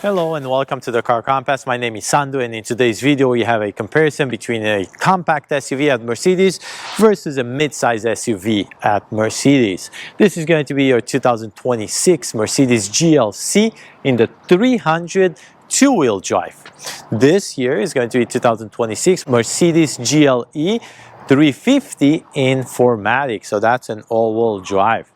Hello and welcome to the Car Compass. My name is Sandu, and in today's video we have a comparison between a compact SUV at Mercedes versus a mid-size SUV at Mercedes. This is going to be your 2026 Mercedes GLC in the 300 two-wheel drive. This year is going to be 2026 Mercedes GLE 350 in 4MATIC, so that's an all-wheel drive.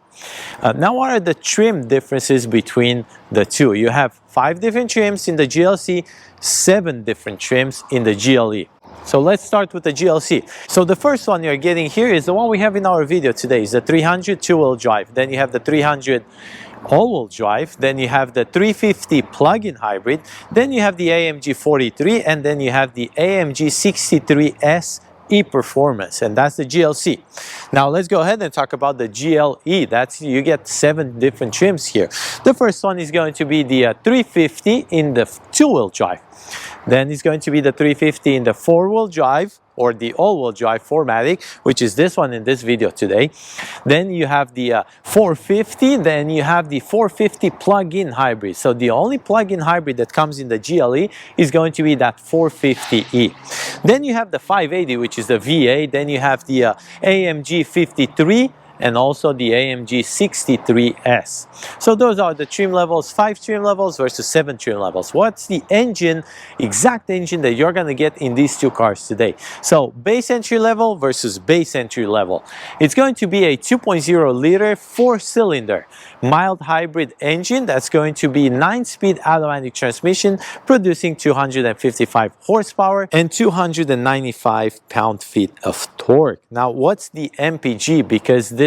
Now, what are the trim differences between the two? You have 5 different trims in the GLC, 7 different trims in the GLE. So let's start with the GLC. So the first one you're getting here is the one we have in our video today. Is the 300 two-wheel drive. Then you have the 300 all-wheel drive. Then you have the 350 plug-in hybrid. Then you have the AMG 43, and then you have the AMG 63S e-performance, and that's the GLC. Now let's go ahead and talk about the GLE. That's, you get 7 different trims here. The first one is going to be the 350 in the two-wheel drive. Then it's going to be the 350 in the four-wheel drive, or the all-wheel drive 4MATIC, which is this one in this video today. Then you have the 450, then you have the 450 plug-in hybrid. So the only plug-in hybrid that comes in the GLE is going to be that 450e. Then you have the 580, which is the VA. Then you have the AMG 53 and also the AMG 63S. So those are the trim levels, 5 trim levels versus 7 trim levels. What's the engine, exact engine that you're going to get in these two cars today? So base entry level versus base entry level. It's going to be a 2.0 liter 4-cylinder mild hybrid engine that's going to be 9-speed automatic transmission, producing 255 horsepower and 295 pound-feet of torque. Now, what's the MPG? Because this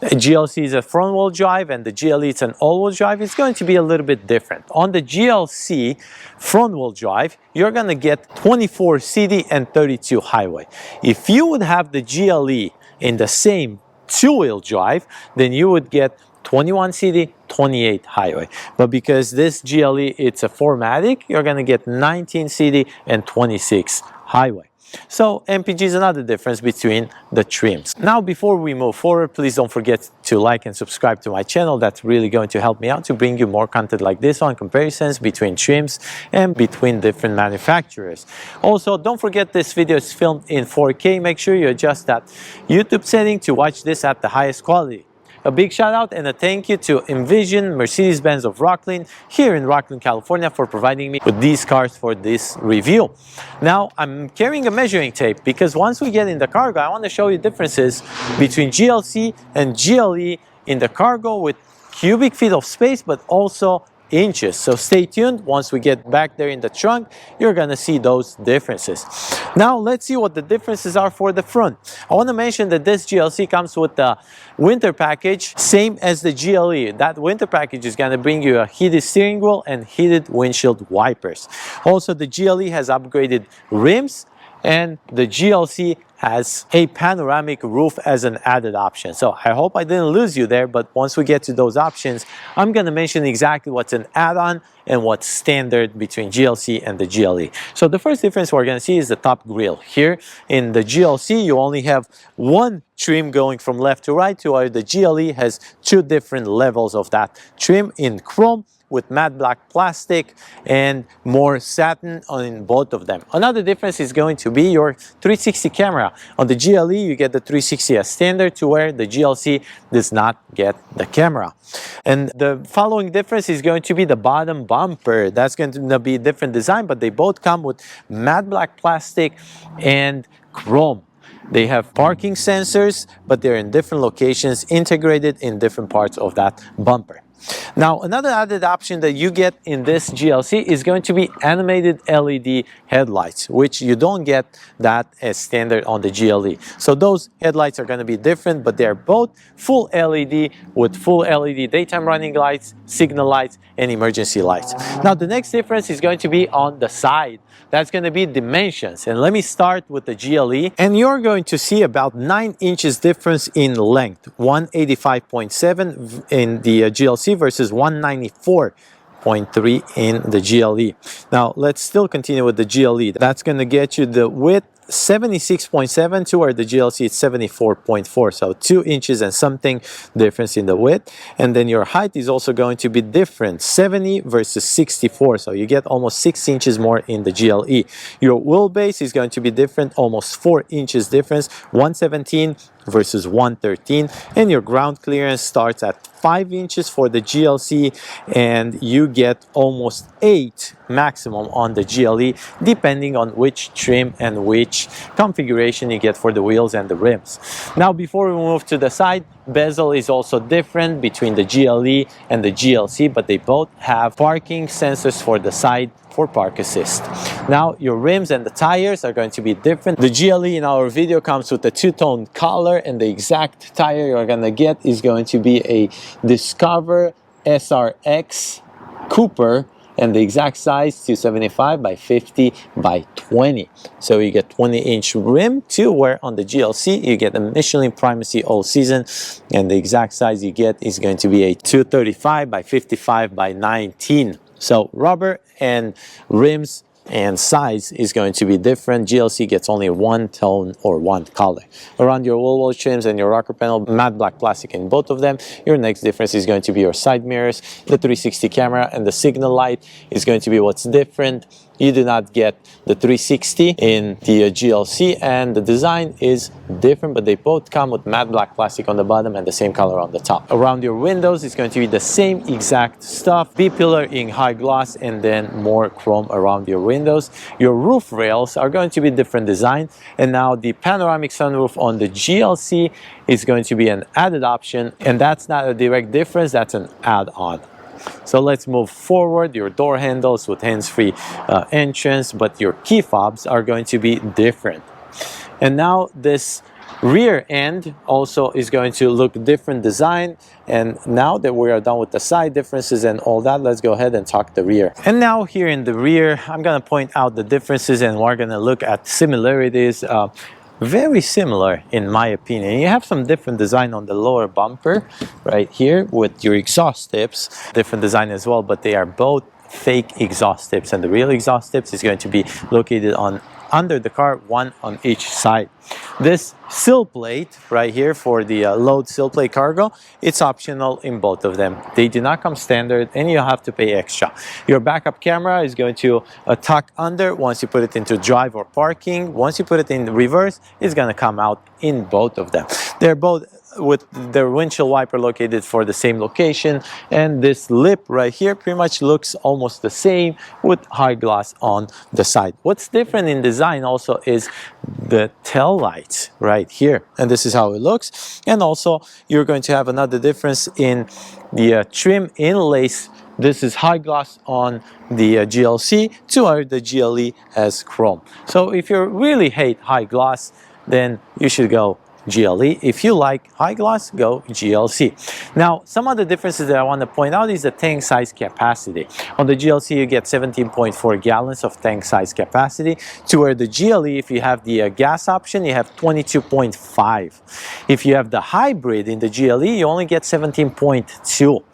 GLC is a front-wheel drive and the GLE is an all-wheel drive, it's going to be a little bit different. On the GLC front-wheel drive, you're going to get 24 city and 32 highway. If you would have the GLE in the same two-wheel drive, then you would get 21 city, 28 highway. But because this GLE, it's a 4MATIC, you're going to get 19 city and 26 highway. So MPG is another difference between the trims. Now, before we move forward, please don't forget to like and subscribe to my channel. That's really going to help me out to bring you more content like this on comparisons between trims and between different manufacturers. Also, don't forget this video is filmed in 4K. Make sure you adjust that YouTube setting to watch this at the highest quality. A big shout out and a thank you to Envision Mercedes-Benz of Rocklin here in Rocklin, California for providing me with these cars for this review. Now, I'm carrying a measuring tape because once we get in the cargo, I want to show you differences between GLC and GLE in the cargo with cubic feet of space, but also inches. So stay tuned. Once we get back there in the trunk, you're gonna see those differences. Now let's see what the differences are for the front. I want to mention that this GLC comes with the winter package, same as the GLE. That winter package is gonna bring you a heated steering wheel and heated windshield wipers. Also, the GLE has upgraded rims, and the GLC has a panoramic roof as an added option. So I hope I didn't lose you there, but once we get to those options, I'm going to mention exactly what's an add-on and what's standard between GLC and the GLE. So the first difference we're going to see is the top grille. Here in the GLC, you only have one trim going from left to right, while the GLE has 2 different levels of that trim in chrome with matte black plastic and more satin on both of them. Another difference is going to be your 360 camera. On the GLE, you get the 360 as standard, to where the GLC does not get the camera. And the following difference is going to be the bottom bumper. That's going to be a different design, but they both come with matte black plastic and chrome. They have parking sensors, but they're in different locations, integrated in different parts of that bumper. Now, another added option that you get in this GLC is going to be animated LED headlights, which you don't get that as standard on the GLE. So those headlights are going to be different, but they're both full LED with full LED daytime running lights, signal lights, and emergency lights. Now, the next difference is going to be on the side. That's going to be dimensions. And let me start with the GLE. And you're going to see about 9 inches difference in length. 185.7 in the GLC versus 194.3 in the GLE. Now, let's still continue with the GLE. That's going to get you the width 76.7 to where the GLC is 74.4, so 2 inches and something difference in the width. And then your height is also going to be different, 70 versus 64, so you get almost 6 inches more in the GLE. Your wheelbase is going to be different, almost 4 inches difference, 117 versus 113, and your ground clearance starts at 5 inches for the GLC, and you get almost 8 maximum on the GLE, depending on which trim and which configuration you get for the wheels and the rims. Now, before we move to the side, bezel is also different between the GLE and the GLC, but they both have parking sensors for the side for park assist. Now, your rims and the tires are going to be different. The GLE in our video comes with a two-tone color, and the exact tire you're gonna get is going to be a Discover SRX Cooper, and the exact size 275 by 50 by 20. So you get 20-inch rim, to where on the GLC you get a Michelin Primacy all season, and the exact size you get is going to be a 235 by 55 by 19. So rubber and rims and size is going to be different. GLC gets only one tone or one color. Around your wheel well trims and your rocker panel, matte black plastic in both of them. Your next difference is going to be your side mirrors, the 360 camera, and the signal light is going to be what's different. You do not get the 360 in the GLC, and the design is different, but they both come with matte black plastic on the bottom and the same color on the top. Around your windows, it's going to be the same exact stuff. B-pillar in high gloss, and then more chrome around your windows. Your roof rails are going to be different design, and now the panoramic sunroof on the GLC is going to be an added option, and that's not a direct difference, that's an add-on. So let's move forward. Your door handles with hands-free entrance, but your key fobs are going to be different. And now this rear end also is going to look different design. And now that we are done with the side differences and all that, let's go ahead and talk the rear. And now here in the rear, I'm going to point out the differences, and we're going to look at similarities. Very similar in my opinion. You have some different design on the lower bumper right here with your exhaust tips, different design as well, but they are both fake exhaust tips, and the real exhaust tips is going to be located on under the car, one on each side. This sill plate right here for the load sill plate cargo, it's optional in both of them. They do not come standard, and you have to pay extra. Your backup camera is going to tuck under once you put it into drive or parking. Once you put it in reverse, it's going to come out in both of them. They're both with their windshield wiper located for the same location, and this lip right here pretty much looks almost the same with high gloss on the side. What's different in design also is the tail lights right here, and this is how it looks. And also you're going to have another difference in the trim inlays. This is high gloss on the GLC, to where the GLE has chrome. So if you really hate high gloss, then you should go GLE. If you like high gloss, go GLC. Now, some of the differences that I want to point out is the tank size capacity. On the GLC, you get 17.4 gallons of tank size capacity, to where the GLE, if you have the gas option, you have 22.5. If you have the hybrid in the GLE, you only get 17.2.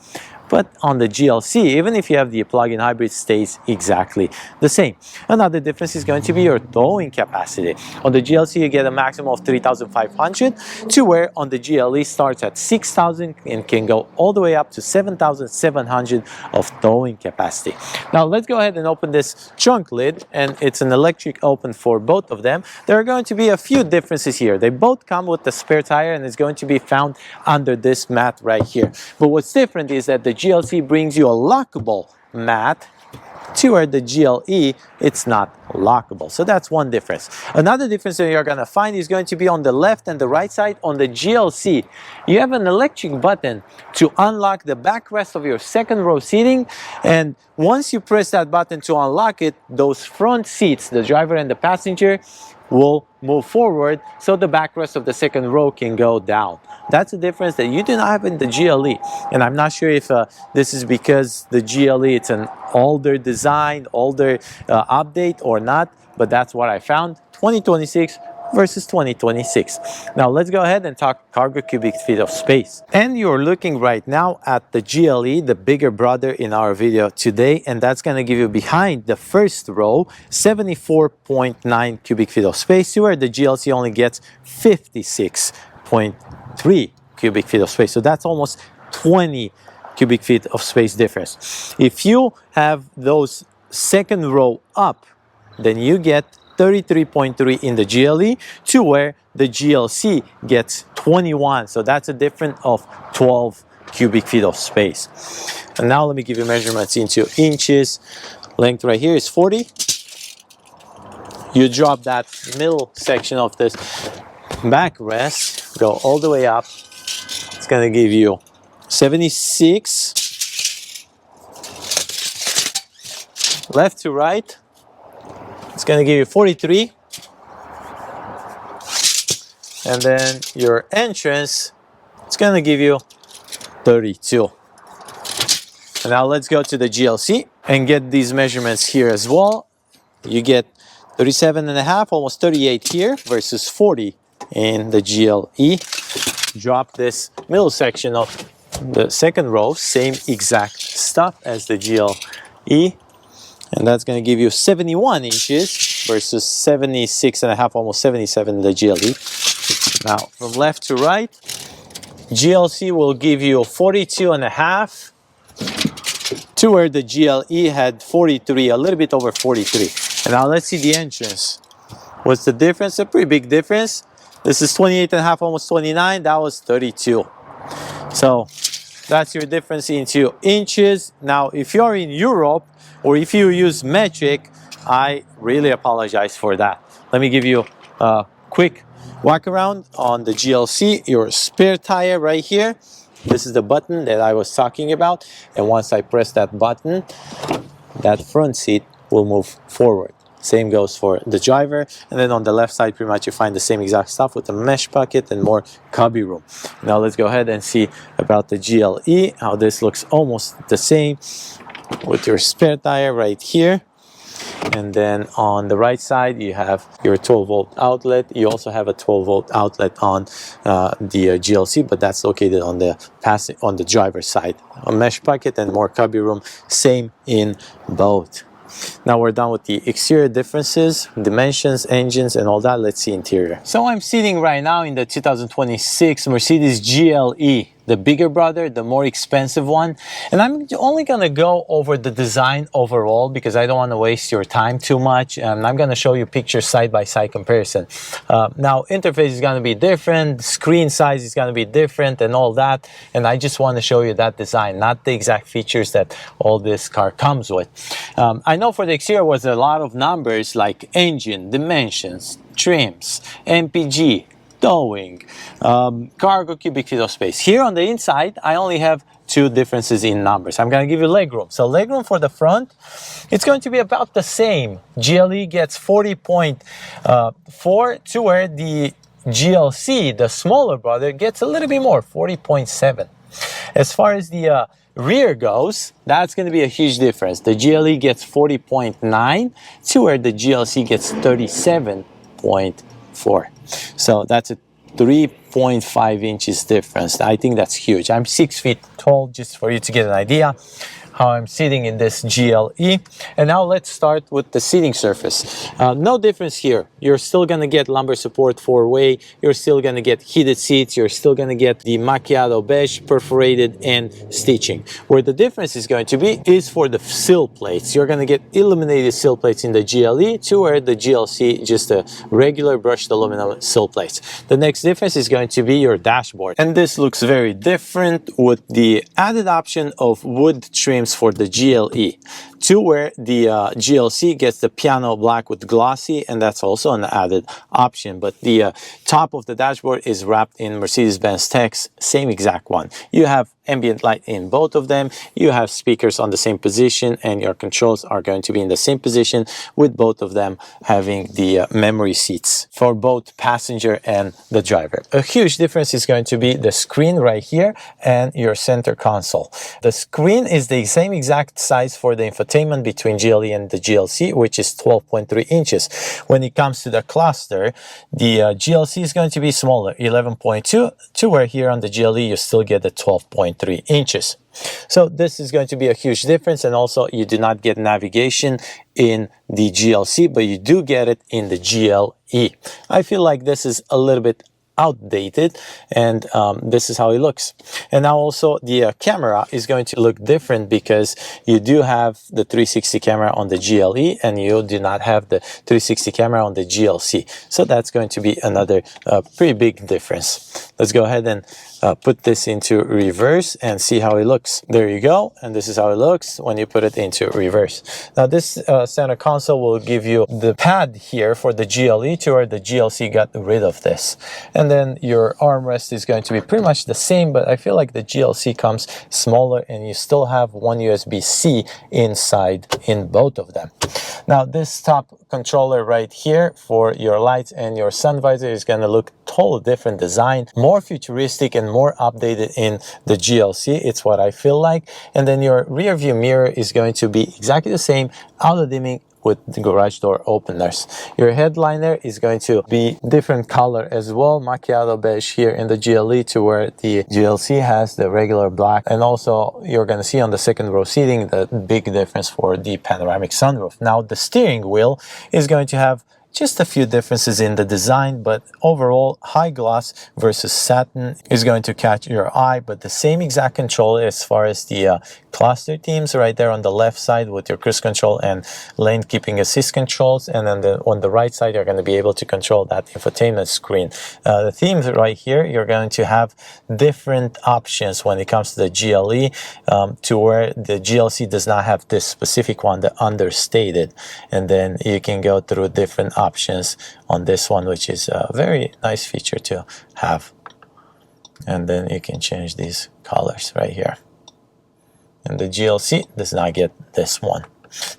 But on the GLC, even if you have the plug-in hybrid, stays exactly the same. Another difference is going to be your towing capacity. On the GLC, you get a maximum of 3,500, to where on the GLE starts at 6,000 and can go all the way up to 7,700 of towing capacity. Now let's go ahead and open this trunk lid, and it's an electric open for both of them. There are going to be a few differences here. They both come with the spare tire, and it's going to be found under this mat right here. But what's different is that the GLC brings you a lockable mat, to where the GLE, it's not lockable. So that's one difference. Another difference that you're going to find is going to be on the left and the right side. On the GLC, you have an electric button to unlock the backrest of your second row seating, and once you press that button to unlock it, those front seats, the driver and the passenger, will move forward, so the backrest of the second row can go down. That's a difference that you do not have in the GLE, and I'm not sure if this is because the GLE, it's an older design, older update or not, but that's what I found. 2026, versus 2026. Now let's go ahead and talk cargo cubic feet of space. And you're looking right now at the GLE, the bigger brother in our video today, and that's going to give you behind the first row 74.9 cubic feet of space, where the GLC only gets 56.3 cubic feet of space. So that's almost 20 cubic feet of space difference. If you have those second row up, then you get 33.3 in the GLE to where the GLC gets 21. So that's a difference of 12 cubic feet of space. And now let me give you measurements into inches. Length right here is 40. You drop that middle section of this backrest, go all the way up. It's going to give you 76. Left to right, it's going to give you 43. And then your entrance, it's going to give you 32. And now let's go to the GLC and get these measurements here as well. You get 37.5, almost 38 here versus 40 in the GLE. Drop this middle section of the second row, same exact stuff as the GLE. And that's going to give you 71 inches versus 76.5, almost 77 in the GLE. Now, from left to right, GLC will give you 42.5 to where the GLE had 43, a little bit over 43. And now let's see the entrance. What's the difference? A pretty big difference. This is 28.5, almost 29. That was 32. So that's your difference into inches. Now, if you're in Europe, or if you use metric, I really apologize for that. Let me give you a quick walk around on the GLC. Your spare tire right here. This is the button that I was talking about. And once I press that button, that front seat will move forward. Same goes for the driver. And then on the left side, pretty much you find the same exact stuff with a mesh bucket and more cubby room. Now let's go ahead and see about the GLE, how this looks almost the same with your spare tire right here. And then on the right side, you have your 12-volt outlet. You also have a 12-volt outlet on the GLC, but that's located on the driver's side. A mesh bucket and more cubby room, same in both. Now we're done with the exterior differences, dimensions, engines, and all that. Let's see interior. So I'm sitting right now in the 2026 Mercedes GLE, the bigger brother, the more expensive one. And I'm only going to go over the design overall because I don't want to waste your time too much. And I'm going to show you pictures side-by-side comparison. Now, interface is going to be different, screen size is going to be different and all that. And I just want to show you that design, not the exact features that all this car comes with. I know for the exterior was a lot of numbers like engine, dimensions, trims, MPG, towing, cargo cubic feet of space. Here on the inside, I only have two differences in numbers. I'm going to give you legroom. So legroom for the front, it's going to be about the same. GLE gets 40.4 to where the GLC, the smaller brother, gets a little bit more, 40.7. As far as the rear goes, that's going to be a huge difference. The GLE gets 40.9 to where the GLC gets 37.4. So that's a 3.5 inches difference. I think that's huge. I'm 6 feet tall, just for you to get an idea how I'm sitting in this GLE. And now let's start with the seating surface. No difference here. You're still gonna get lumbar support 4-way. You're still gonna get heated seats. You're still gonna get the macchiato beige, perforated, and stitching. Where the difference is going to be is for the sill plates. You're gonna get illuminated sill plates in the GLE to where the GLC, just a regular brushed aluminum sill plates. The next difference is going to be your dashboard. And this looks very different with the added option of wood trim for the GLE, to where the GLC gets the piano black with glossy, and that's also an added option. But the top of the dashboard is wrapped in Mercedes-Benz text, same exact one. You have ambient light in both of them. You have speakers on the same position, and your controls are going to be in the same position, with both of them having the memory seats for both passenger and the driver. A huge difference is going to be the screen right here and your center console. The screen is the same exact size for the infotainment infotainment between GLE and the GLC, which is 12.3 inches. When it comes to the cluster, the GLC is going to be smaller, 11.2, to where here on the GLE you still get the 12.3 inches. So this is going to be a huge difference, and also you do not get navigation in the GLC, but you do get it in the GLE. I feel like this is a little bit outdated, and this is how it looks. And now also the camera is going to look different because you do have the 360 camera on the GLE and you do not have the 360 camera on the GLC. So that's going to be another pretty big difference. Let's go ahead and put this into reverse and see how it looks. There you go, and this is how it looks when you put it into reverse. Now this center console will give you the pad here for the GLE, to where the GLC got rid of this. And then your armrest is going to be pretty much the same, but I feel like the GLC comes smaller and you still have one USB-C inside in both of them. Now this top controller right here for your lights and your sun visor is going to look totally different design, more futuristic and more updated in the GLC. It's what I feel like. And then your rear view mirror is going to be exactly the same, auto dimming with the garage door openers. Your headliner is going to be different color as well, macchiato beige here in the GLE, to where the GLC has the regular black. And also you're going to see on the second row seating the big difference for the panoramic sunroof. Now the steering wheel is going to have just a few differences in the design, but overall high gloss versus satin is going to catch your eye. But the same exact control as far as the cluster themes right there on the left side with your cruise control and lane keeping assist controls, and then on the right side you're going to be able to control that infotainment screen. The themes right here, you're going to have different options when it comes to the GLE, to where the GLC does not have this specific one, the understated, and then you can go through different options on this one, which is a very nice feature to have. And then you can change these colors right here, and the GLC does not get this one.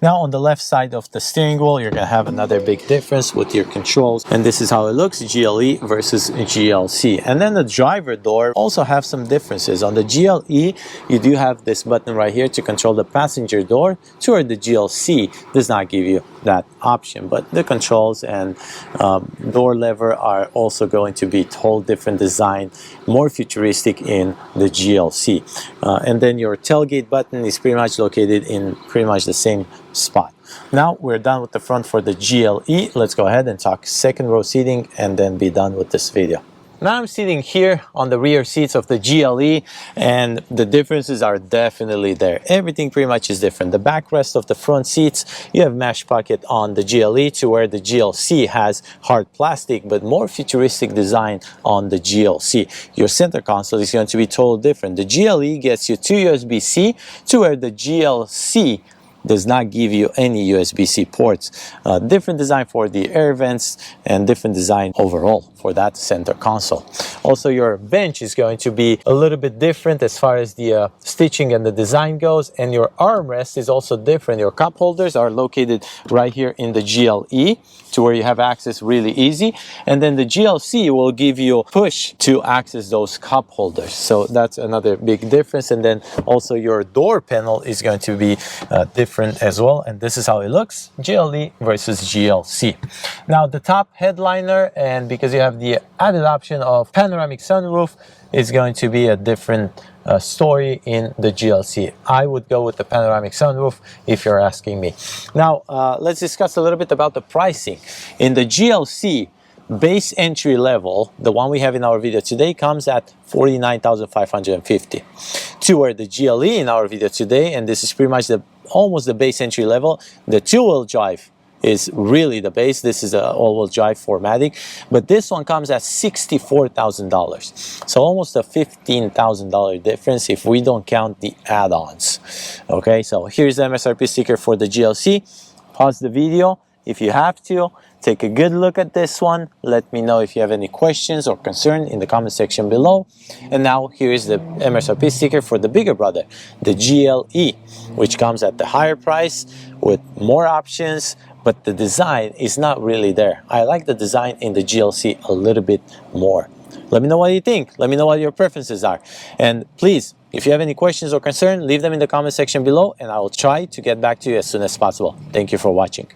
Now on the left side of the steering wheel, you're going to have another big difference with your controls, and this is how it looks, GLE versus GLC. And then the driver door also have some differences. On the GLE, you do have this button right here to control the passenger door, to where the GLC does not give you that option. But the controls and door lever are also going to be whole different design, more futuristic in the GLC. And then your tailgate button is pretty much located in pretty much the same spot. Now we're done with the front for the GLE. Let's go ahead and talk second row seating and then be done with this video. Now I'm sitting here on the rear seats of the GLE, and the differences are definitely there. Everything pretty much is different. The backrest of the front seats, you have mesh pocket on the GLE, to where the GLC has hard plastic but more futuristic design on the GLC. Your center console is going to be totally different. The GLE gets you 2 USB-C, to where the GLC does not give you any USB-C ports. Different design for the air vents and different design overall for that center console. Also, your bench is going to be a little bit different as far as the stitching and the design goes, and your armrest is also different. Your cup holders are located right here in the GLE, to where you have access really easy, and then the GLC will give you push to access those cup holders. So that's another big difference. And then also your door panel is going to be different as well, and this is how it looks, GLE versus GLC. Now the top headliner, and because you have the added option of panoramic sunroof, is going to be a different story in the GLC. I would go with the panoramic sunroof if you're asking me. Now let's discuss a little bit about the pricing. In the GLC, base entry level, the one we have in our video today, comes at $49,550. To where the GLE in our video today, and this is pretty much almost the base entry level, the two-wheel drive is really the base. This is a all-wheel drive 4MATIC, but this one comes at $64,000. So almost a $15,000 difference if we don't count the add-ons. Okay, so here's the MSRP sticker for the GLC. Pause the video if you have to. Take a good look at this one. Let me know if you have any questions or concern in the comment section below. And now here is the MSRP sticker for the bigger brother, the GLE, which comes at the higher price with more options, but the design is not really there. I like the design in the GLC a little bit more. Let me know what you think. Let me know what your preferences are. And please, if you have any questions or concerns, leave them in the comment section below and I will try to get back to you as soon as possible. Thank you for watching.